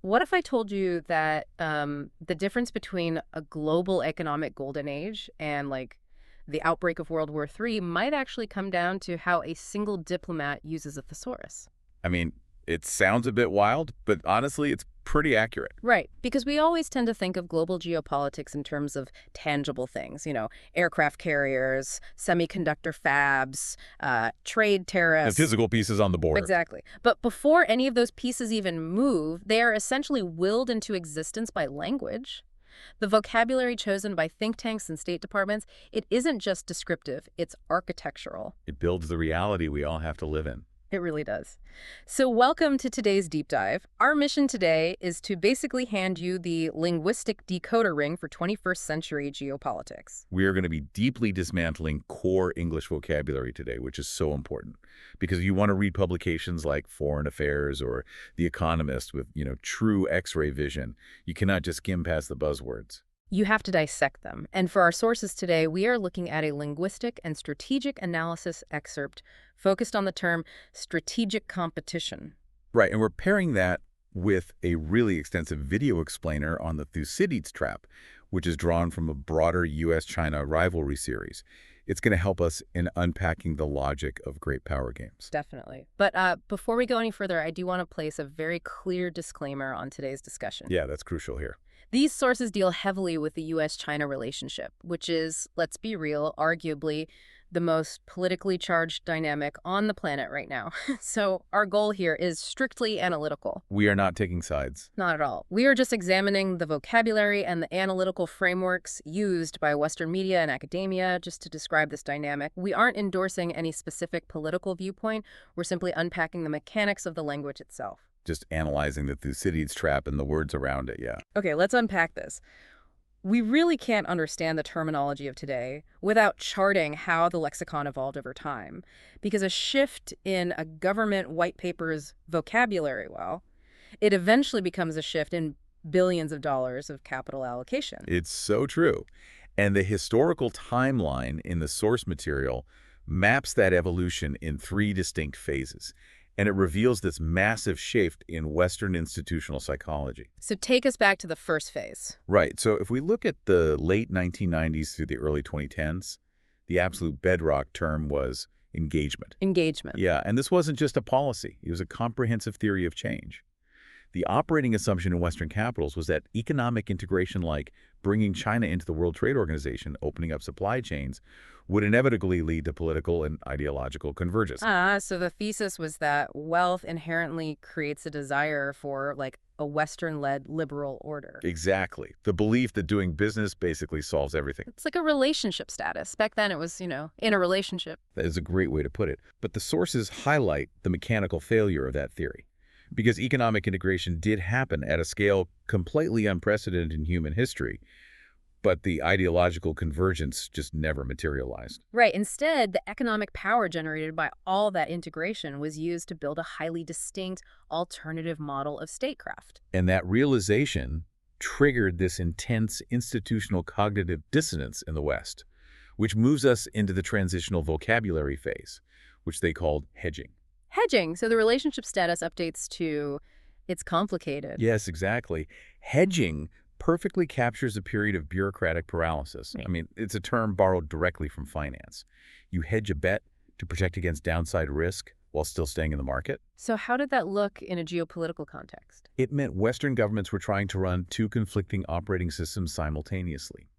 What if I told you that the difference between a global economic golden age and the outbreak of World War III might actually come down to how a single diplomat uses a thesaurus? I mean, it sounds a bit wild, but honestly, it's pretty accurate. Right, because we always tend to think of global geopolitics in terms of tangible things, aircraft carriers, semiconductor fabs, trade And tariffs. physical pieces on the border. Exactly. But before any of those pieces even move, they are essentially willed into existence by language. The vocabulary chosen by think tanks and state departments, it isn't just descriptive, it's architectural. It builds the reality we all have to live in. It really does. So welcome to today's deep dive. Our mission today is to basically hand you the linguistic decoder ring for 21st century geopolitics. We are going to be deeply dismantling core English vocabulary today, which is so important. Because you want to read publications like Foreign Affairs or The Economist with, true X-ray vision. You cannot just skim past the buzzwords. You have to dissect them. And for our sources today, we are looking at a linguistic and strategic analysis excerpt focused on the term strategic competition. Right, and we're pairing that with a really extensive video explainer on the Thucydides Trap, which is drawn from a broader U.S. China rivalry series. It's going to help us in unpacking the logic of great power games. Definitely. But before we go any further, I do want to place a very clear disclaimer on today's discussion. Yeah, that's crucial here. These sources deal heavily with the U.S. China relationship, which is, let's be real, arguably the most politically charged dynamic on the planet right now. So our goal here is strictly analytical. We are not taking sides. Not at all. We are just examining the vocabulary and the analytical frameworks used by Western media and academia just to describe this dynamic. We aren't endorsing any specific political viewpoint. We're simply unpacking the mechanics of the language itself. Just analyzing the Thucydides Trap and the words around it, yeah. Okay, let's unpack this. We really can't understand the terminology of today without charting how the lexicon evolved over time, because a shift in a government white paper's vocabulary, it eventually becomes a shift in billions of dollars of capital allocation. It's so true. And the historical timeline in the source material maps that evolution in 3 distinct phases. And it reveals this massive shift in Western institutional psychology. So take us back to the first phase. Right. So if we look at the late 1990s through the early 2010s, the absolute bedrock term was engagement. Engagement. Yeah, and this wasn't just a policy. It was a comprehensive theory of change. The operating assumption in Western capitals was that economic integration, like bringing China into the World Trade Organization, opening up supply chains, would inevitably lead to political and ideological convergence. So the thesis was that wealth inherently creates a desire for, a Western-led liberal order. Exactly. The belief that doing business basically solves everything. It's like a relationship status. Back then it was, in a relationship. That is a great way to put it. But the sources highlight the mechanical failure of that theory. Because economic integration did happen at a scale completely unprecedented in human history, but the ideological convergence just never materialized. Right. Instead, the economic power generated by all that integration was used to build a highly distinct alternative model of statecraft. And that realization triggered this intense institutional cognitive dissonance in the West, which moves us into the transitional vocabulary phase, which they called hedging. Hedging. So the relationship status updates to it's complicated. Yes, exactly. Hedging perfectly captures a period of bureaucratic paralysis. Right. I mean, it's a term borrowed directly from finance. You hedge a bet to protect against downside risk while still staying in the market. So how did that look in a geopolitical context? It meant Western governments were trying to run 2 conflicting operating systems simultaneously.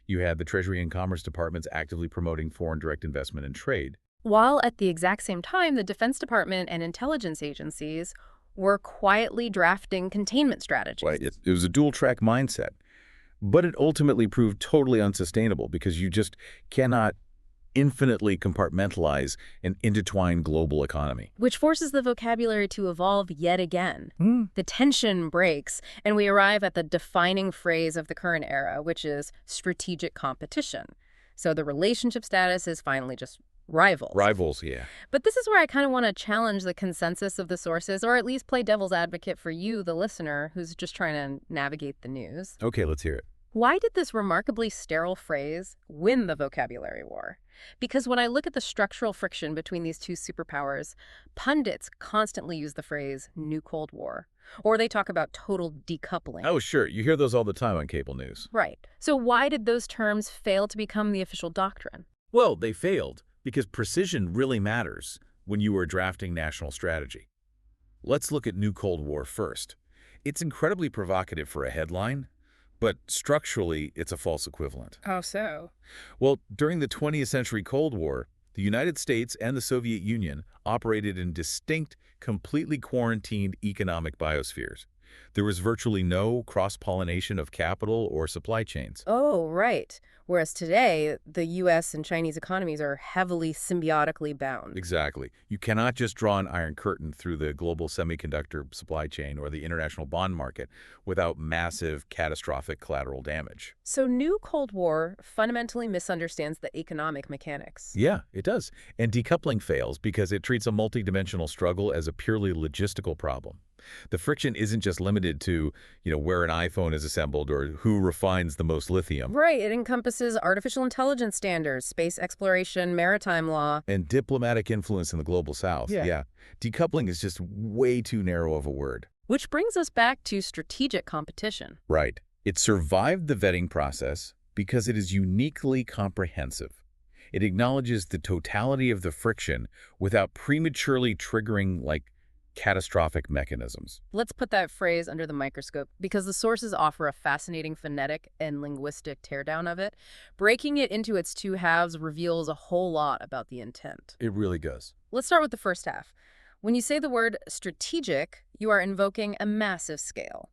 You had the Treasury and Commerce departments actively promoting foreign direct investment and trade. While at the exact same time, the Defense Department and intelligence agencies were quietly drafting containment strategies. Right. It was a dual-track mindset. But it ultimately proved totally unsustainable because you just cannot infinitely compartmentalize an intertwined global economy. Which forces the vocabulary to evolve yet again. The tension breaks, and we arrive at the defining phrase of the current era, which is strategic competition. So the relationship status is finally just rivals. Rivals, yeah. But this is where I kind of want to challenge the consensus of the sources, or at least play devil's advocate for you, the listener, who's just trying to navigate the news. Okay, let's hear it. Why did this remarkably sterile phrase win the vocabulary war? Because when I look at the structural friction between these two superpowers, pundits constantly use the phrase new Cold War, or they talk about total decoupling. Oh, sure. You hear those all the time on cable news. Right. So why did those terms fail to become the official doctrine? Well, they failed because precision really matters when you are drafting national strategy. Let's look at New Cold War first. It's incredibly provocative for a headline, but structurally, it's a false equivalent. How so? Well, during the 20th century Cold War, the United States and the Soviet Union operated in distinct, completely quarantined economic biospheres. There was virtually no cross-pollination of capital or supply chains. Oh, right. Whereas today, the U.S. and Chinese economies are heavily symbiotically bound. Exactly. You cannot just draw an iron curtain through the global semiconductor supply chain or the international bond market without massive, catastrophic collateral damage. So New Cold War fundamentally misunderstands the economic mechanics. Yeah, it does. And decoupling fails because it treats a multidimensional struggle as a purely logistical problem. The friction isn't just limited to, where an iPhone is assembled or who refines the most lithium. Right. It encompasses artificial intelligence standards, space exploration, maritime law. And diplomatic influence in the global south. Yeah. Decoupling is just way too narrow of a word. Which brings us back to strategic competition. Right. It survived the vetting process because it is uniquely comprehensive. It acknowledges the totality of the friction without prematurely triggering, catastrophic mechanisms. Let's put that phrase under the microscope because the sources offer a fascinating phonetic and linguistic teardown of it. Breaking it into its two halves reveals a whole lot about the intent. It really does. Let's start with the first half. When you say the word strategic, you are invoking a massive scale.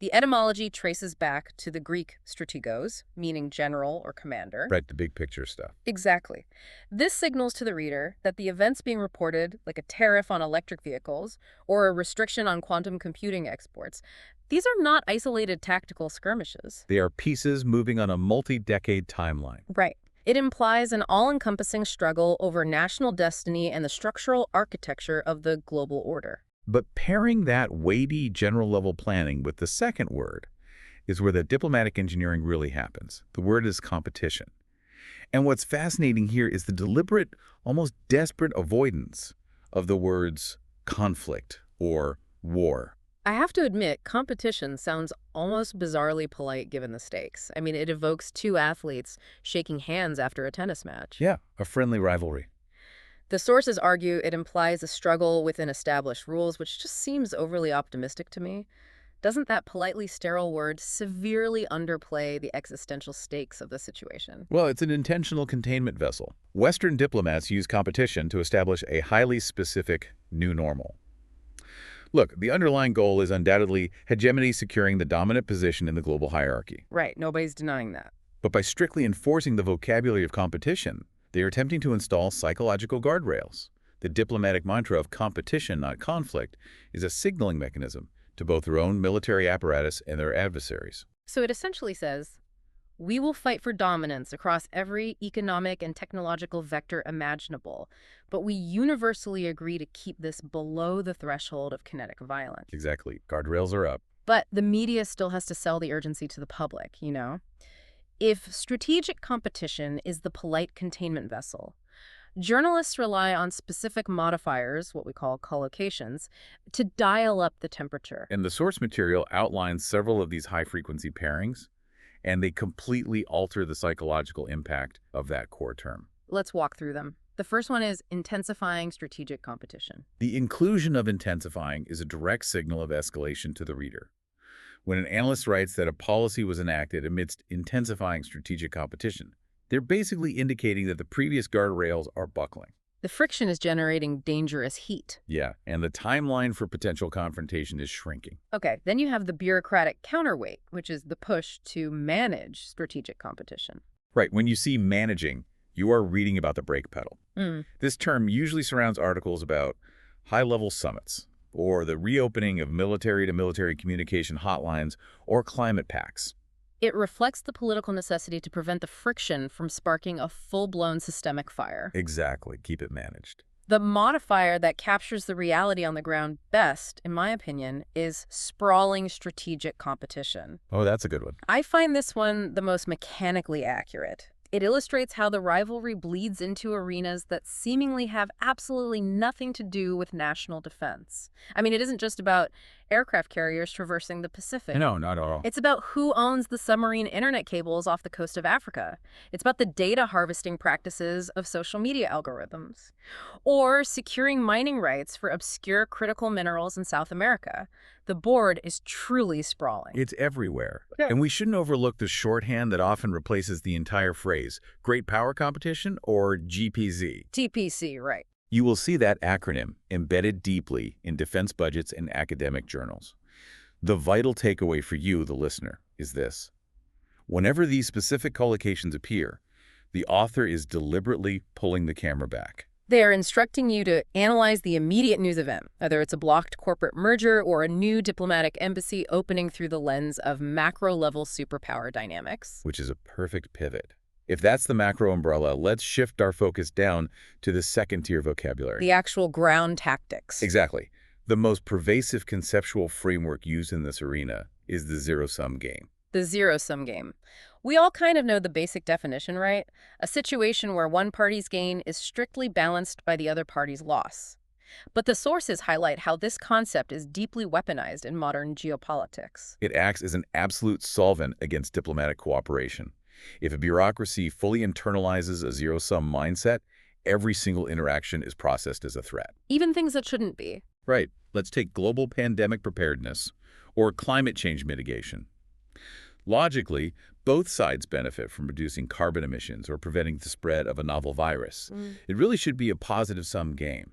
The etymology traces back to the Greek strategos, meaning general or commander. Right, the big picture stuff. Exactly. This signals to the reader that the events being reported, like a tariff on electric vehicles or a restriction on quantum computing exports, these are not isolated tactical skirmishes. They are pieces moving on a multi-decade timeline. Right. It implies an all-encompassing struggle over national destiny and the structural architecture of the global order. But pairing that weighty general-level planning with the second word is where the diplomatic engineering really happens. The word is competition. And what's fascinating here is the deliberate, almost desperate avoidance of the words conflict or war. I have to admit, competition sounds almost bizarrely polite given the stakes. I mean, it evokes two athletes shaking hands after a tennis match. Yeah, a friendly rivalry. The sources argue it implies a struggle within established rules, which just seems overly optimistic to me. Doesn't that politely sterile word severely underplay the existential stakes of the situation? Well, it's an intentional containment vessel. Western diplomats use competition to establish a highly specific new normal. Look, the underlying goal is undoubtedly hegemony securing the dominant position in the global hierarchy. Right, nobody's denying that. But by strictly enforcing the vocabulary of competition, they are attempting to install psychological guardrails. The diplomatic mantra of competition, not conflict, is a signaling mechanism to both their own military apparatus and their adversaries. So it essentially says, we will fight for dominance across every economic and technological vector imaginable, but we universally agree to keep this below the threshold of kinetic violence. Exactly. Guardrails are up. But the media still has to sell the urgency to the public, you know? If strategic competition is the polite containment vessel, journalists rely on specific modifiers, what we call collocations, to dial up the temperature. And the source material outlines several of these high-frequency pairings, and they completely alter the psychological impact of that core term. Let's walk through them. The first one is intensifying strategic competition. The inclusion of intensifying is a direct signal of escalation to the reader. When an analyst writes that a policy was enacted amidst intensifying strategic competition, they're basically indicating that the previous guardrails are buckling. The friction is generating dangerous heat. Yeah, and the timeline for potential confrontation is shrinking. Okay, then you have the bureaucratic counterweight, which is the push to manage strategic competition. Right, when you see managing, you are reading about the brake pedal. This term usually surrounds articles about high-level summits, or the reopening of military-to-military communication hotlines, or climate pacts. It reflects the political necessity to prevent the friction from sparking a full-blown systemic fire. Exactly. Keep it managed. The modifier that captures the reality on the ground best, in my opinion, is sprawling strategic competition. Oh, that's a good one. I find this one the most mechanically accurate. It illustrates how the rivalry bleeds into arenas that seemingly have absolutely nothing to do with national defense. I mean, it isn't just about aircraft carriers traversing the Pacific. No, not at all. It's about who owns the submarine internet cables off the coast of Africa. It's about the data harvesting practices of social media algorithms. Or securing mining rights for obscure critical minerals in South America. The board is truly sprawling. It's everywhere. Yeah. And we shouldn't overlook the shorthand that often replaces the entire phrase, Great Power Competition or GPZ. TPC, right. You will see that acronym embedded deeply in defense budgets and academic journals. The vital takeaway for you, the listener, is this. Whenever these specific collocations appear, the author is deliberately pulling the camera back. They are instructing you to analyze the immediate news event, whether it's a blocked corporate merger or a new diplomatic embassy opening through the lens of macro-level superpower dynamics. Which is a perfect pivot. If that's the macro umbrella, let's shift our focus down to the second-tier vocabulary. The actual ground tactics. Exactly. The most pervasive conceptual framework used in this arena is the zero-sum game. The zero-sum game. We all kind of know the basic definition, right? A situation where one party's gain is strictly balanced by the other party's loss. But the sources highlight how this concept is deeply weaponized in modern geopolitics. It acts as an absolute solvent against diplomatic cooperation. If a bureaucracy fully internalizes a zero-sum mindset, every single interaction is processed as a threat. Even things that shouldn't be. Right. Let's take global pandemic preparedness or climate change mitigation. Logically, both sides benefit from reducing carbon emissions or preventing the spread of a novel virus. It really should be a positive-sum game.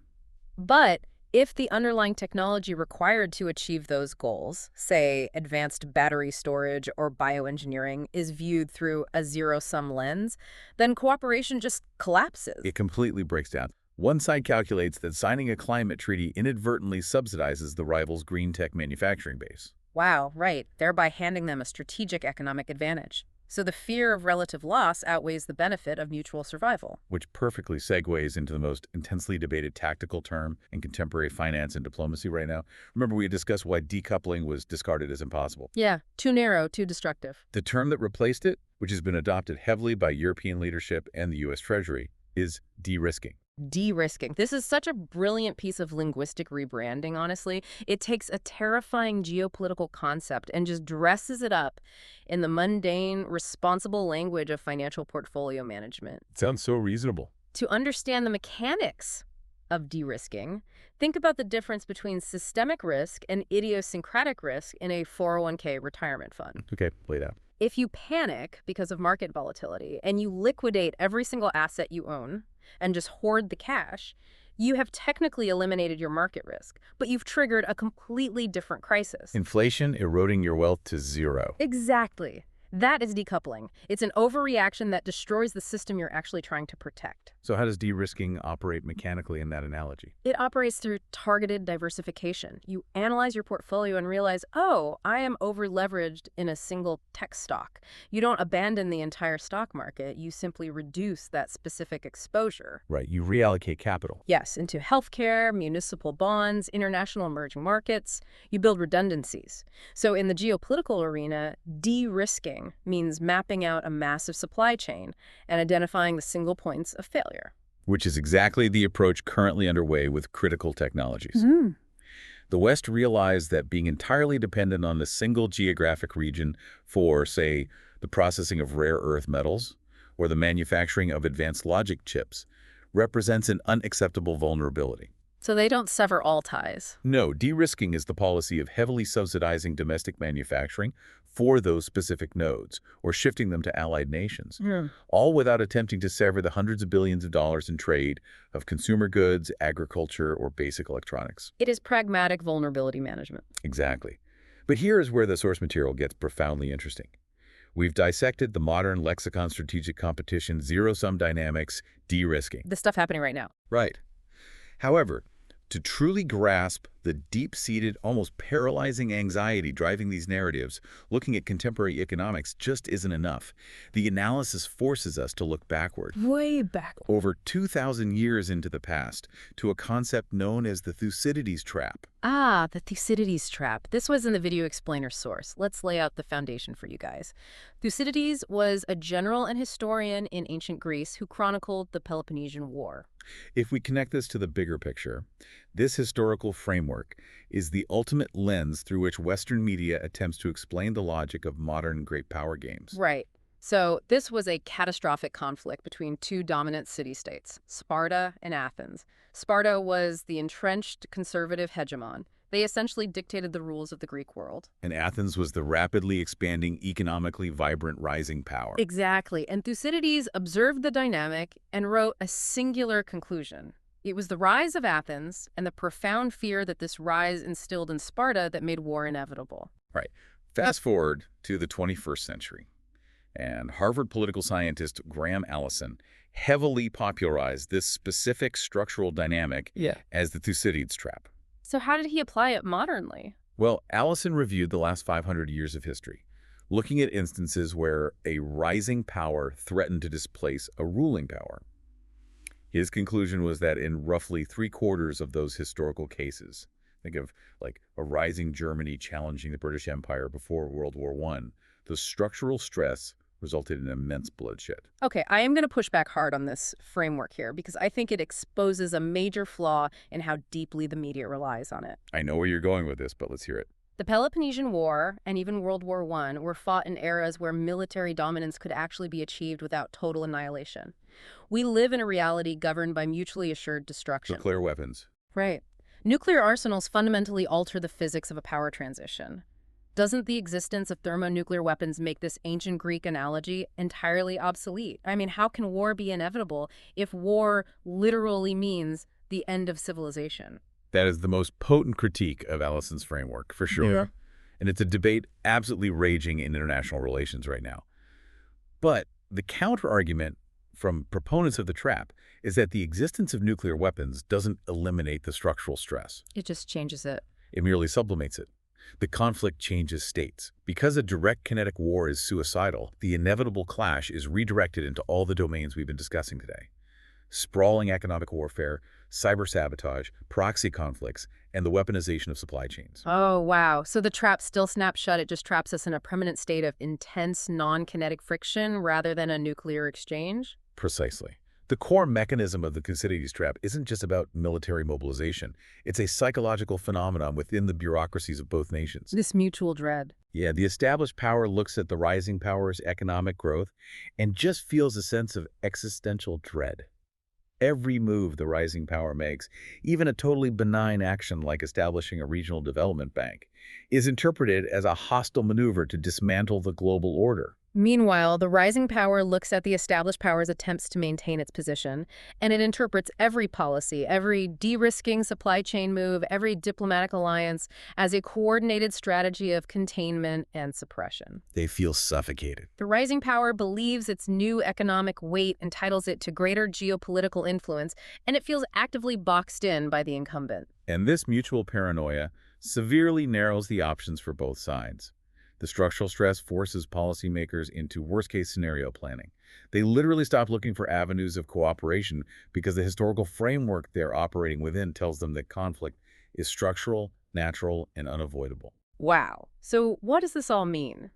But if the underlying technology required to achieve those goals, say advanced battery storage or bioengineering, is viewed through a zero-sum lens, then cooperation just collapses. It completely breaks down. One side calculates that signing a climate treaty inadvertently subsidizes the rival's green tech manufacturing base. Wow, right, thereby handing them a strategic economic advantage. So the fear of relative loss outweighs the benefit of mutual survival. Which perfectly segues into the most intensely debated tactical term in contemporary finance and diplomacy right now. Remember, we discussed why decoupling was discarded as impossible. Yeah, too narrow, too destructive. The term that replaced it, which has been adopted heavily by European leadership and the U.S. Treasury, is de-risking. De-risking. This is such a brilliant piece of linguistic rebranding, honestly. It takes a terrifying geopolitical concept and just dresses it up in the mundane, responsible language of financial portfolio management. It sounds so reasonable. To understand the mechanics of de-risking, think about the difference between systemic risk and idiosyncratic risk in a 401k retirement fund. Okay, play it out. If you panic because of market volatility and you liquidate every single asset you own and just hoard the cash, you have technically eliminated your market risk, but you've triggered a completely different crisis. Inflation eroding your wealth to zero. Exactly. That is decoupling. It's an overreaction that destroys the system you're actually trying to protect. So how does de-risking operate mechanically in that analogy? It operates through targeted diversification. You analyze your portfolio and realize, oh, I am over-leveraged in a single tech stock. You don't abandon the entire stock market. You simply reduce that specific exposure. Right, you reallocate capital. Yes, into healthcare, municipal bonds, international emerging markets. You build redundancies. So in the geopolitical arena, de-risking means mapping out a massive supply chain and identifying the single points of failure. Which is exactly the approach currently underway with critical technologies. The West realized that being entirely dependent on a single geographic region for, say, the processing of rare earth metals or the manufacturing of advanced logic chips represents an unacceptable vulnerability. So they don't sever all ties. No, de-risking is the policy of heavily subsidizing domestic manufacturing for those specific nodes or shifting them to allied nations, all without attempting to sever the hundreds of billions of dollars in trade of consumer goods, agriculture, or basic electronics. It is pragmatic vulnerability management. Exactly. But here is where the source material gets profoundly interesting. We've dissected the modern lexicon strategic competition, zero-sum dynamics, de-risking. The stuff happening right now. Right. However, To truly grasp the deep-seated, almost paralyzing anxiety driving these narratives, looking at contemporary economics just isn't enough. The analysis forces us to look backward, Way back. over 2,000 years into the past, to a concept known as the Thucydides Trap. Ah, the Thucydides Trap. This was in the video explainer source. Let's lay out the foundation for you guys. Thucydides was a general and historian in ancient Greece who chronicled the Peloponnesian War. If we connect this to the bigger picture, this historical framework is the ultimate lens through which Western media attempts to explain the logic of modern great power games. Right. So this was a catastrophic conflict between two dominant city-states, Sparta and Athens. Sparta was the entrenched conservative hegemon. They essentially dictated the rules of the Greek world. And Athens was the rapidly expanding, economically vibrant rising power. Exactly. And Thucydides observed the dynamic and wrote a singular conclusion. It was the rise of Athens and the profound fear that this rise instilled in Sparta that made war inevitable. Right. Fast forward to the 21st century, and Harvard political scientist Graham Allison heavily popularized this specific structural dynamic as the Thucydides Trap. So how did he apply it modernly? Well, Allison reviewed the last 500 years of history, looking at instances where a rising power threatened to displace a ruling power. His conclusion was that in roughly 3/4 of those historical cases, think of like a rising Germany challenging the British Empire before World War I, the structural stress resulted in immense bloodshed. Okay, I am going to push back hard on this framework here because I think it exposes a major flaw in how deeply the media relies on it. I know where you're going with this, but let's hear it. The Peloponnesian War and even World War I were fought in eras where military dominance could actually be achieved without total annihilation. We live in a reality governed by mutually assured destruction. Nuclear weapons. Right. Nuclear arsenals fundamentally alter the physics of a power transition. Doesn't the existence of thermonuclear weapons make this ancient Greek analogy entirely obsolete? I mean, how can war be inevitable if war literally means the end of civilization? That is the most potent critique of Allison's framework, for sure. Yeah. And it's a debate absolutely raging in international relations right now. But the counter-argument from proponents of the trap is that the existence of nuclear weapons doesn't eliminate the structural stress. It just changes it. It merely sublimates it. The conflict changes states. Because a direct kinetic war is suicidal, the inevitable clash is redirected into all the domains we've been discussing today. Sprawling economic warfare, cyber-sabotage, proxy conflicts, and the weaponization of supply chains. Oh, wow. So the trap still snaps shut. It just traps us in a permanent state of intense non-kinetic friction rather than a nuclear exchange? Precisely. The core mechanism of the Thucydides Trap isn't just about military mobilization. It's a psychological phenomenon within the bureaucracies of both nations. This mutual dread. Yeah, the established power looks at the rising power's economic growth and just feels a sense of existential dread. Every move the rising power makes, even a totally benign action like establishing a regional development bank, is interpreted as a hostile maneuver to dismantle the global order. Meanwhile, the rising power looks at the established power's attempts to maintain its position, and it interprets every policy, every de-risking supply chain move, every diplomatic alliance as a coordinated strategy of containment and suppression. They feel suffocated. The rising power believes its new economic weight entitles it to greater geopolitical influence, and it feels actively boxed in by the incumbent. And this mutual paranoia severely narrows the options for both sides. The structural stress forces policymakers into worst-case scenario planning. They literally stop looking for avenues of cooperation because the historical framework they're operating within tells them that conflict is structural, natural, and unavoidable. Wow. So what does this all mean?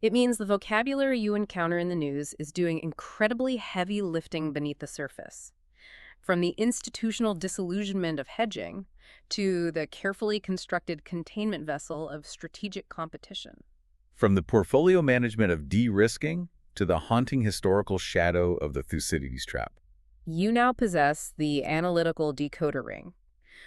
It means the vocabulary you encounter in the news is doing incredibly heavy lifting beneath the surface. From the institutional disillusionment of hedging to the carefully constructed containment vessel of strategic competition. From the portfolio management of de-risking to the haunting historical shadow of the Thucydides Trap. You now possess the analytical decoder ring.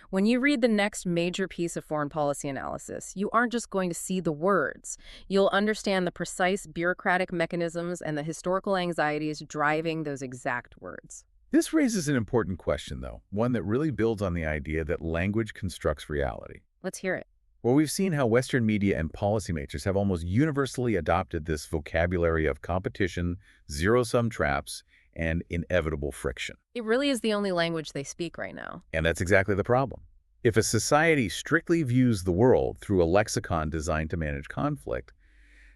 When you read the next major piece of foreign policy analysis, you aren't just going to see the words. You'll understand the precise bureaucratic mechanisms and the historical anxieties driving those exact words. This raises an important question, though, one that really builds on the idea that language constructs reality. Let's hear it. Well, we've seen how Western media and policymakers have almost universally adopted this vocabulary of competition, zero-sum traps, and inevitable friction. It really is the only language they speak right now. And that's exactly the problem. If a society strictly views the world through a lexicon designed to manage conflict,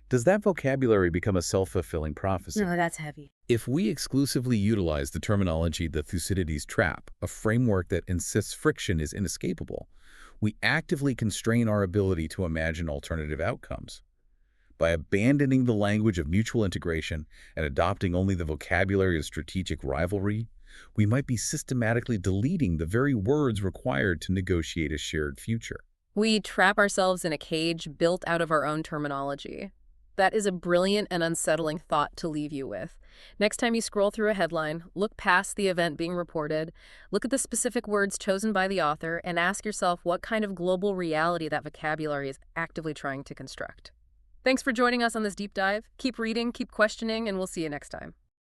does that vocabulary become a self-fulfilling prophecy? No, that's heavy. If we exclusively utilize the terminology the Thucydides Trap, a framework that insists friction is inescapable, we actively constrain our ability to imagine alternative outcomes. By abandoning the language of mutual integration and adopting only the vocabulary of strategic rivalry, we might be systematically deleting the very words required to negotiate a shared future. We trap ourselves in a cage built out of our own terminology. That is a brilliant and unsettling thought to leave you with. Next time you scroll through a headline, look past the event being reported, look at the specific words chosen by the author, and ask yourself what kind of global reality that vocabulary is actively trying to construct. Thanks for joining us on this deep dive. Keep reading, keep questioning, and we'll see you next time.